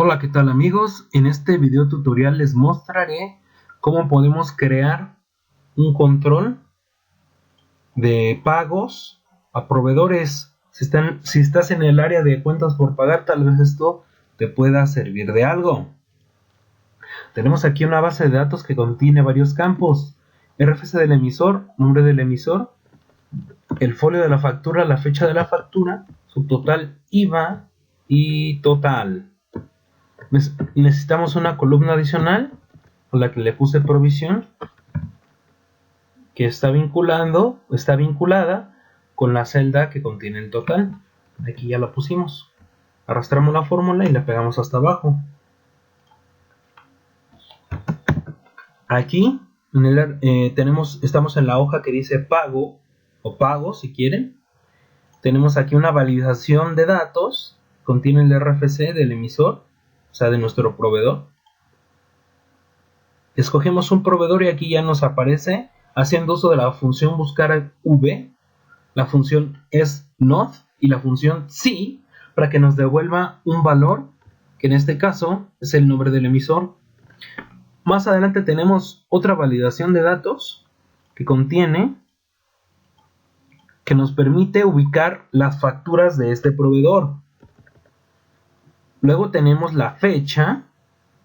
Hola, ¿qué tal amigos? En este video tutorial les mostraré cómo podemos crear un control de pagos a proveedores. Si estás en el área de cuentas por pagar, tal vez esto te pueda servir de algo. Tenemos aquí una base de datos que contiene varios campos: RFC del emisor, nombre del emisor, el folio de la factura, la fecha de la factura, su total IVA y total. Necesitamos una columna adicional a la que le puse provisión, que está vinculada con la celda que contiene el total. Aquí ya la pusimos. Arrastramos la fórmula y la pegamos hasta abajo. Aquí estamos en la hoja que dice pago o pago si quieren. Tenemos aquí una validación de datos, contiene el RFC del emisor, o sea, de nuestro proveedor. Escogemos un proveedor y aquí ya nos aparece, haciendo uso de la función buscar v, la función es not y la función sí, para que nos devuelva un valor, que en este caso es el nombre del emisor. Más adelante tenemos otra validación de datos que nos permite ubicar las facturas de este proveedor. Luego tenemos la fecha,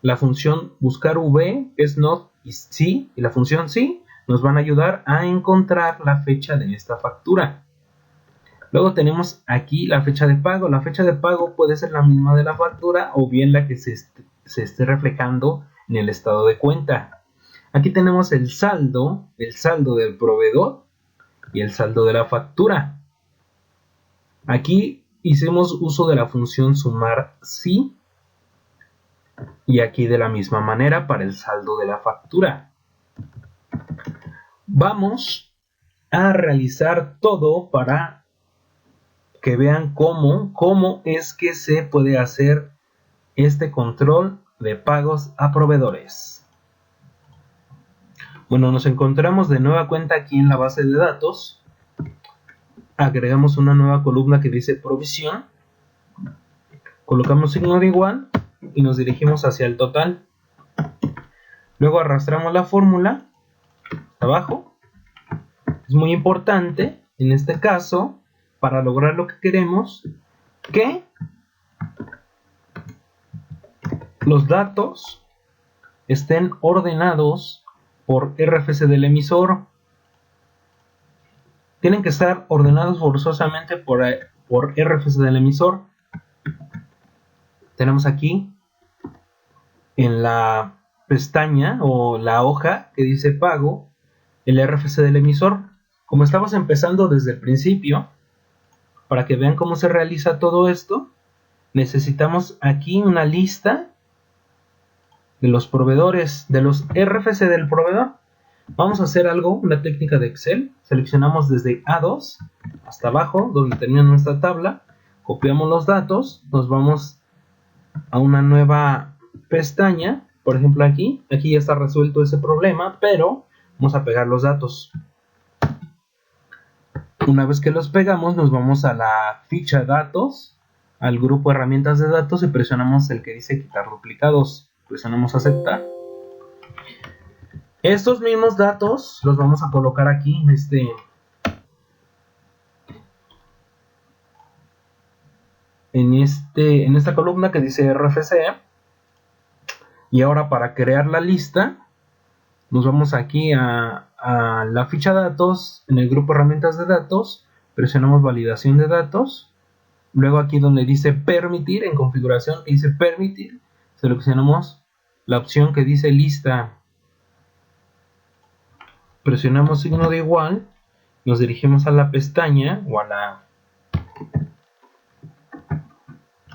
la función buscar v, es not y sí, y la función sí nos van a ayudar a encontrar la fecha de esta factura. Luego tenemos aquí la fecha de pago. La fecha de pago puede ser la misma de la factura o bien la que se esté reflejando en el estado de cuenta. Aquí tenemos el saldo del proveedor y el saldo de la factura. Aquí hicimos uso de la función sumar sí y aquí de la misma manera para el saldo de la factura. Vamos a realizar todo para que vean cómo es que se puede hacer este control de pagos a proveedores. Bueno, nos encontramos de nueva cuenta aquí en la base de datos. Agregamos una nueva columna que dice provisión. Colocamos signo de igual y nos dirigimos hacia el total. Luego arrastramos la fórmula abajo. Es muy importante en este caso, para lograr lo que queremos, que los datos estén ordenados por RFC del emisor. Tienen que estar ordenados forzosamente por RFC del emisor. Tenemos aquí en la pestaña o la hoja que dice pago el RFC del emisor. Como estamos empezando desde el principio, para que vean cómo se realiza todo esto, necesitamos aquí una lista de los proveedores, de los RFC del proveedor. Vamos a hacer una técnica de Excel. Seleccionamos desde A2 hasta abajo, donde termina nuestra tabla. Copiamos los datos, nos vamos a una nueva pestaña. Por ejemplo aquí ya está resuelto ese problema, pero vamos a pegar los datos. Una vez que los pegamos, nos vamos a la ficha datos, al grupo herramientas de datos y presionamos el que dice quitar duplicados. Presionamos aceptar. Estos mismos datos los vamos a colocar aquí en esta columna que dice RFC. Y ahora, para crear la lista, nos vamos aquí a la ficha datos, en el grupo herramientas de datos, presionamos validación de datos. Luego aquí donde dice permitir, en configuración dice permitir, seleccionamos la opción que dice lista. Presionamos signo de igual, nos dirigimos a la pestaña o a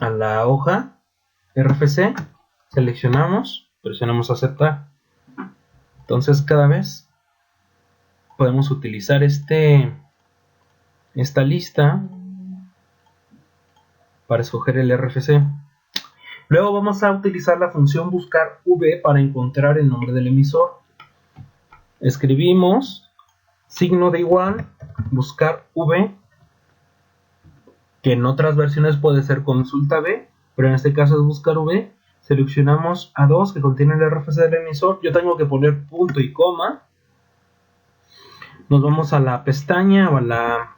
la hoja RFC, seleccionamos, presionamos aceptar. Entonces cada vez podemos utilizar esta lista para escoger el RFC. Luego vamos a utilizar la función buscar v para encontrar el nombre del emisor. Escribimos signo de igual, buscar v, que en otras versiones puede ser consulta v, pero en este caso es buscar v. seleccionamos A2 que contiene el RFC del emisor. Yo tengo que poner punto y coma. Nos vamos a la pestaña o a la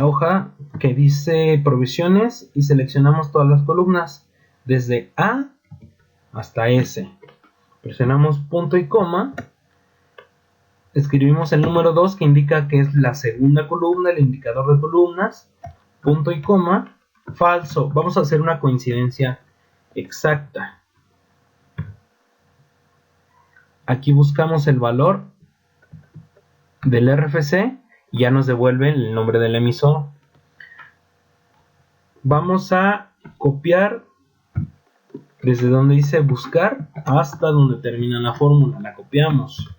hoja que dice provisiones y seleccionamos todas las columnas desde A hasta S. Presionamos punto y coma. Escribimos el número 2 que indica que es la segunda columna, el indicador de columnas. Punto y coma. Falso. Vamos a hacer una coincidencia exacta. Aquí buscamos el valor del RFC y ya nos devuelve el nombre del emisor. Vamos a copiar desde donde dice buscar hasta donde termina la fórmula. La copiamos.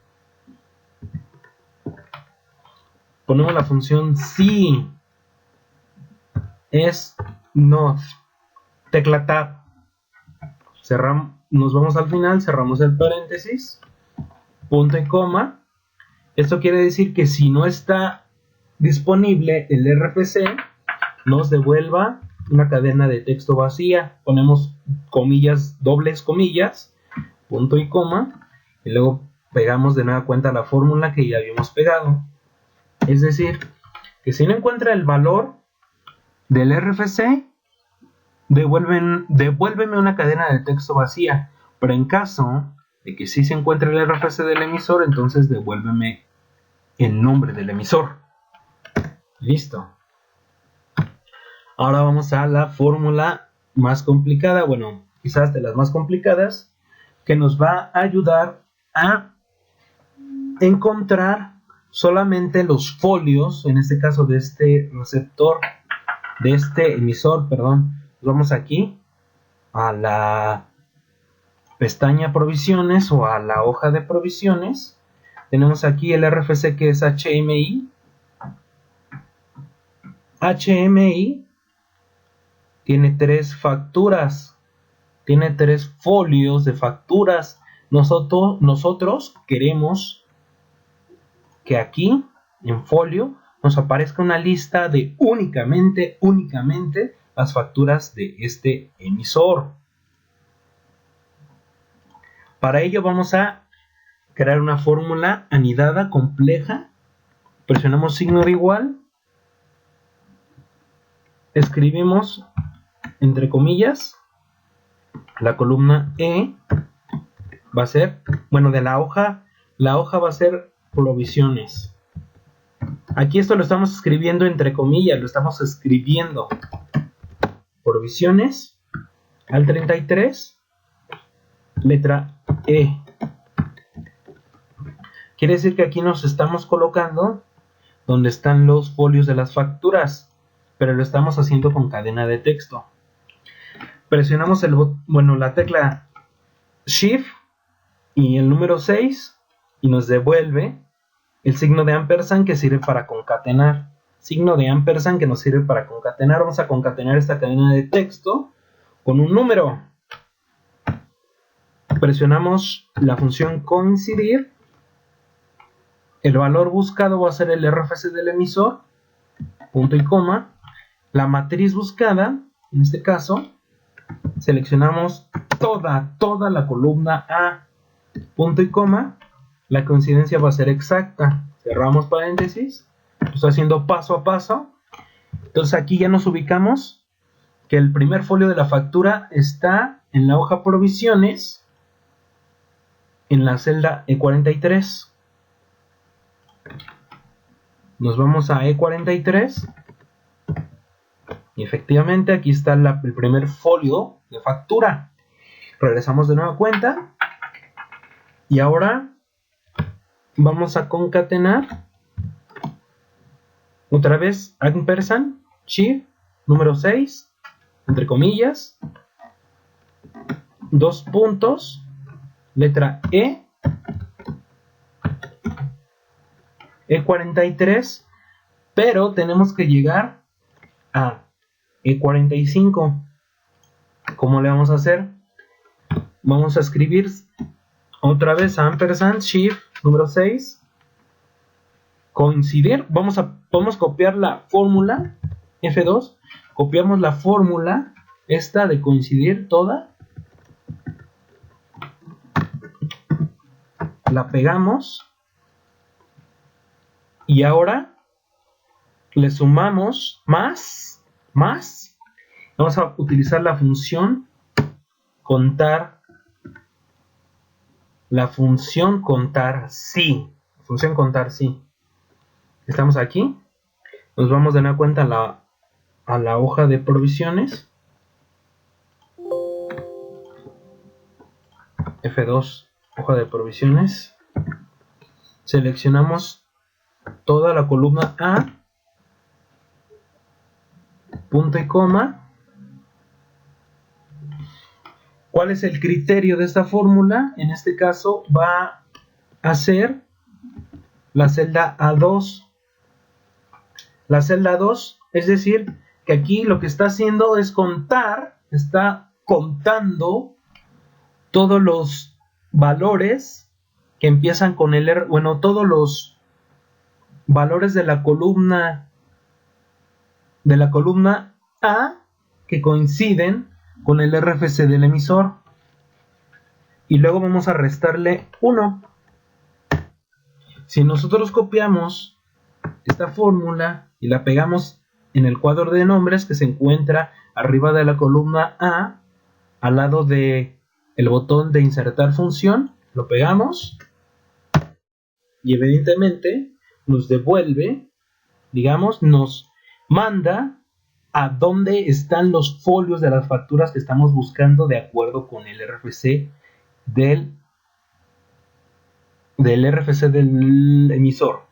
Ponemos la función si es not, tecla tab, cerramos, nos vamos al final, cerramos el paréntesis, punto y coma. Esto quiere decir que si no está disponible el RFC, nos devuelva una cadena de texto vacía. Ponemos comillas, dobles comillas, punto y coma, y luego pegamos de nueva cuenta la fórmula que ya habíamos pegado. Es decir, que si no encuentra el valor del RFC, devuélveme una cadena de texto vacía. Pero en caso de que sí se encuentre el RFC del emisor, entonces devuélveme el nombre del emisor. Listo. Ahora vamos a la fórmula más complicada, bueno, quizás de las más complicadas, que nos va a ayudar a encontrar solamente los folios, en este caso de este receptor, de este emisor, perdón. Vamos aquí a la pestaña provisiones o a la hoja de provisiones. Tenemos aquí el RFC que es HMI. HMI tiene 3 facturas, tiene 3 folios de facturas. Nosotros queremos que aquí en folio nos aparezca una lista de únicamente las facturas de este emisor. Para ello vamos a crear una fórmula anidada compleja. Presionamos signo de igual. Escribimos entre comillas la columna E va a ser, bueno, de la hoja va a ser provisiones. Aquí esto lo estamos escribiendo entre comillas, lo estamos escribiendo provisiones al 33, letra E. Quiere decir que aquí nos estamos colocando donde están los folios de las facturas, pero lo estamos haciendo con cadena de texto. Presionamos la tecla Shift y el número 6 y nos devuelve el signo de ampersand que sirve para concatenar. Signo de ampersand que nos sirve para concatenar. Vamos a concatenar esta cadena de texto con un número. Presionamos la función coincidir. El valor buscado va a ser el RFC del emisor, punto y coma. La matriz buscada, en este caso, seleccionamos toda la columna A, punto y coma. La coincidencia va a ser exacta. Cerramos paréntesis. Lo estoy haciendo paso a paso. Entonces aquí ya nos ubicamos que el primer folio de la factura está en la hoja provisiones, en la celda E43. Nos vamos a E43 y efectivamente aquí está el primer folio de factura. Regresamos de nueva cuenta y ahora vamos a concatenar otra vez ampersand, shift, número 6, entre comillas, 2 puntos, letra E, E43, pero tenemos que llegar a E45. ¿Cómo le vamos a hacer? Vamos a escribir otra vez ampersand, shift, número 6, coincidir. Podemos copiar la fórmula F2, copiamos la fórmula esta de coincidir toda, la pegamos y ahora le sumamos más. Vamos a utilizar la función contar. La función contar sí. Estamos aquí. Nos vamos de nueva cuenta a la hoja de provisiones. F2, hoja de provisiones. Seleccionamos toda la columna A, punto y coma. ¿Cuál es el criterio de esta fórmula? En este caso va a ser la celda A2. La celda 2, es decir, que aquí lo que está haciendo es contar, está contando todos los valores que empiezan con el R, bueno, todos los valores de la columna A que coinciden con el RFC del emisor, y luego vamos a restarle 1. Si nosotros copiamos esta fórmula y la pegamos en el cuadro de nombres que se encuentra arriba de la columna A, al lado de el botón de insertar función, lo pegamos y evidentemente nos devuelve, digamos, nos manda a dónde están los folios de las facturas que estamos buscando de acuerdo con el RFC del emisor.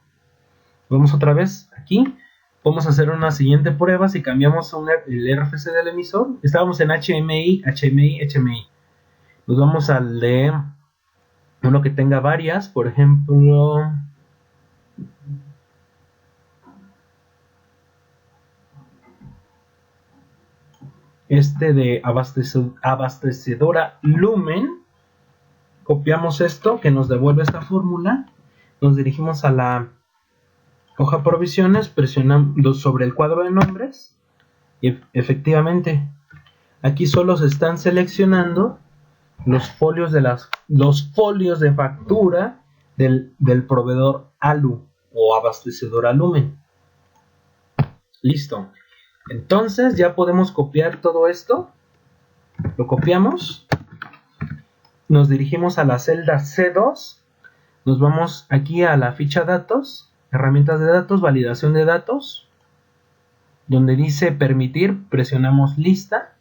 Vamos otra vez aquí. Vamos a hacer una siguiente prueba. Si cambiamos el RFC del emisor, estábamos en HMI. Nos vamos al de uno que tenga varias, por ejemplo, este de abastecedora Lumen. Copiamos esto que nos devuelve esta fórmula, nos dirigimos a la hoja provisiones, presionando sobre el cuadro de nombres y efectivamente aquí solo se están seleccionando los folios de factura del proveedor ALU o abastecedora Lumen. Listo. Entonces ya podemos copiar todo esto. Lo copiamos. Nos dirigimos a la celda C2. Nos vamos aquí a la ficha datos, herramientas de datos, validación de datos. Donde dice permitir, presionamos lista.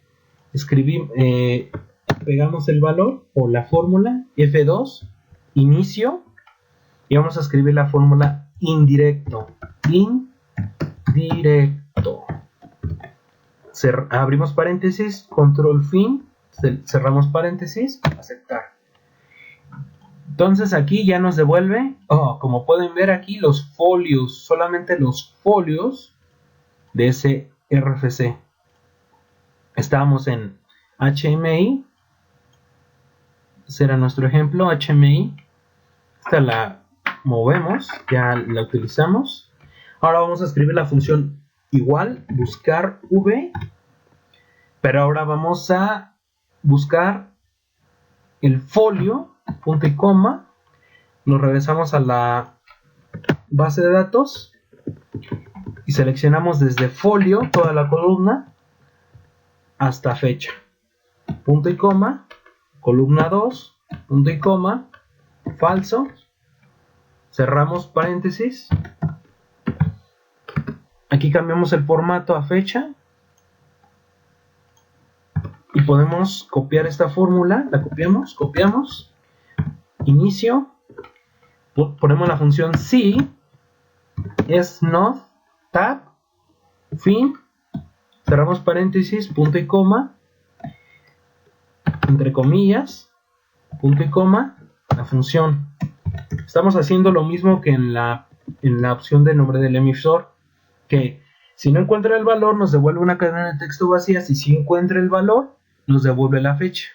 Pegamos el valor o la fórmula F2, inicio. Y vamos a escribir la fórmula indirecto. Abrimos paréntesis, control fin, cerramos paréntesis, aceptar. Entonces aquí ya nos devuelve, como pueden ver aquí, los folios, solamente los folios de ese RFC. Estábamos en HMI, ese era nuestro ejemplo, HMI. Esta la movemos, ya la utilizamos. Ahora vamos a escribir la función igual, buscar v, pero ahora vamos a buscar el folio, punto y coma, nos regresamos a la base de datos y seleccionamos desde folio toda la columna hasta fecha, punto y coma, columna 2, punto y coma, falso, cerramos paréntesis. Aquí cambiamos el formato a fecha y podemos copiar esta fórmula, la copiamos, inicio, ponemos la función si, es not, tab, fin, cerramos paréntesis, punto y coma, entre comillas, punto y coma, la función. Estamos haciendo lo mismo que en la opción de nombre del emisor, que si no encuentra el valor nos devuelve una cadena de texto vacía, si encuentra el valor nos devuelve la fecha.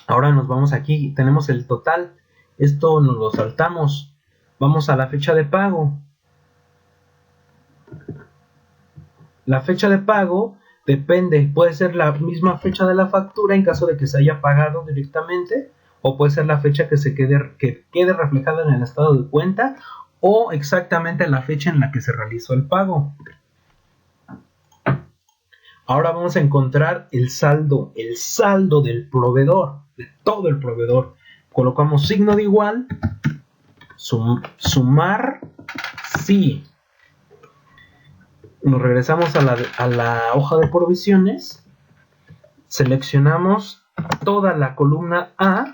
Ahora nos vamos aquí, tenemos el total, esto nos lo saltamos, vamos a la fecha de pago. La fecha de pago Depende, puede ser la misma fecha de la factura en caso de que se haya pagado directamente, o puede ser la fecha que quede reflejada en el estado de cuenta, o exactamente la fecha en la que se realizó el pago. Ahora vamos a encontrar el saldo del proveedor, de todo el proveedor. Colocamos signo de igual, sumar, sí. Nos regresamos a la hoja de provisiones, seleccionamos toda la columna A,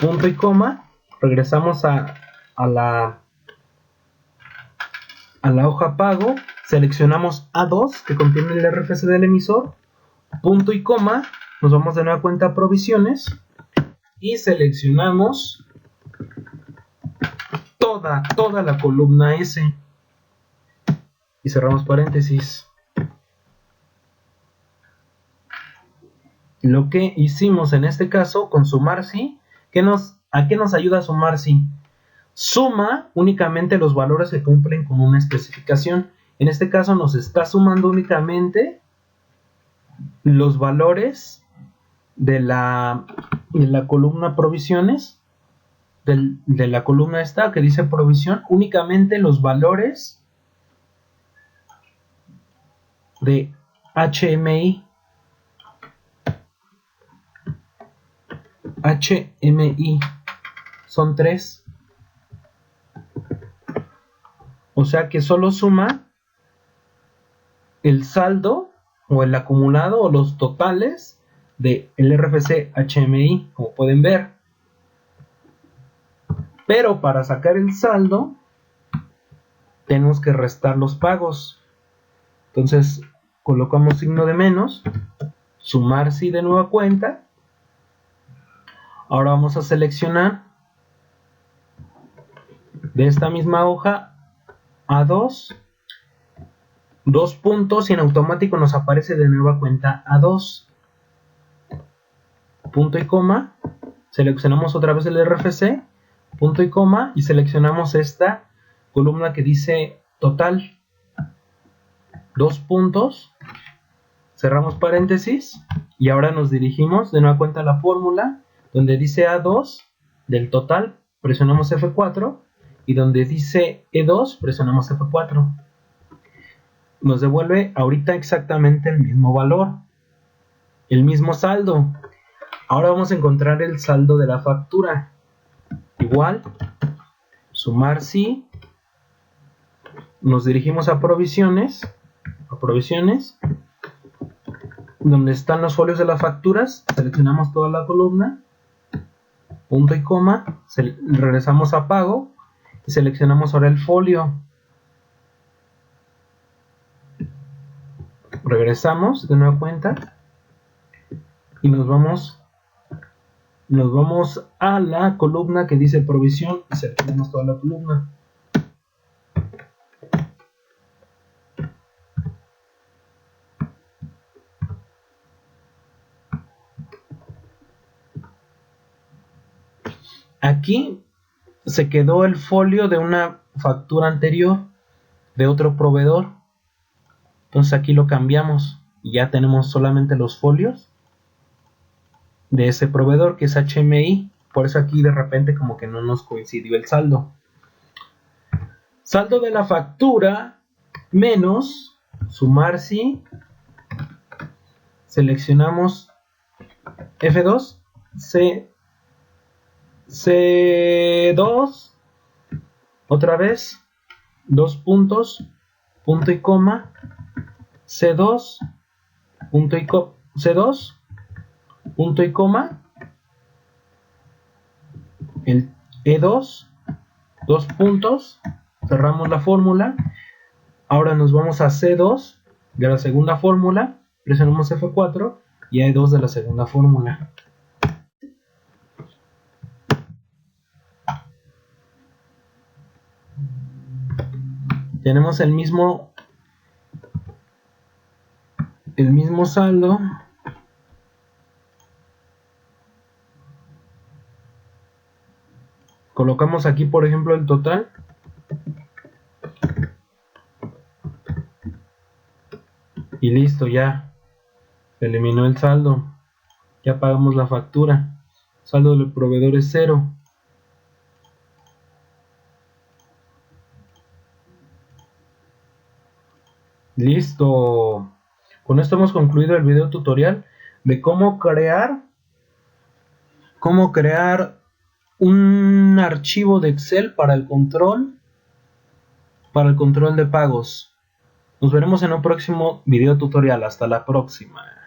punto y coma, regresamos a la hoja pago, seleccionamos A2 que contiene el RFC del emisor, punto y coma, nos vamos de nueva cuenta a provisiones y seleccionamos toda la columna S y cerramos paréntesis. Lo que hicimos en este caso con sumar sí, ¿a qué nos ayuda sumar sí? Suma únicamente los valores que cumplen con una especificación. En este caso nos está sumando únicamente los valores de la columna provisiones, de la columna esta que dice provisión, únicamente los valores de HMI. HMI son 3. O sea que solo suma el saldo o el acumulado o los totales del RFC HMI, como pueden ver. Pero para sacar el saldo tenemos que restar los pagos. Entonces colocamos signo de menos, sumar sí de nueva cuenta. Ahora vamos a seleccionar de esta misma hoja A2, 2 puntos y en automático nos aparece de nueva cuenta A2, punto y coma, seleccionamos otra vez el RFC, punto y coma, y seleccionamos esta columna que dice total, 2 puntos, cerramos paréntesis y ahora nos dirigimos de nueva cuenta a la fórmula donde dice A2 del total, presionamos F4 y donde dice E2 presionamos F4. Nos devuelve ahorita exactamente el mismo valor, el mismo saldo. Ahora vamos a encontrar el saldo de la factura. Igual, sumar sí, nos dirigimos a provisiones, donde están los folios de las facturas, seleccionamos toda la columna, punto y coma, regresamos a pago y seleccionamos ahora el folio. Regresamos de nueva cuenta y nos vamos a la columna que dice provisión y seleccionamos toda la columna. Aquí se quedó el folio de una factura anterior de otro proveedor. Entonces aquí lo cambiamos y ya tenemos solamente los folios de ese proveedor que es HMI. Por eso aquí de repente como que no nos coincidió el saldo. Saldo de la factura menos sumar sí. Seleccionamos F2, C2, otra vez, 2 puntos, punto y coma, C2, punto y C2, punto y coma, el E2, 2 puntos, cerramos la fórmula. Ahora nos vamos a C2 de la segunda fórmula, presionamos F4 y a E2 de la segunda fórmula. Tenemos el mismo saldo. Colocamos aquí por ejemplo el total. Y listo, ya se eliminó el saldo. Ya pagamos la factura. Saldo del proveedor es 0. Listo. Con esto hemos concluido el video tutorial de cómo crear un archivo de Excel para el control de pagos. Nos veremos en un próximo video tutorial. Hasta la próxima.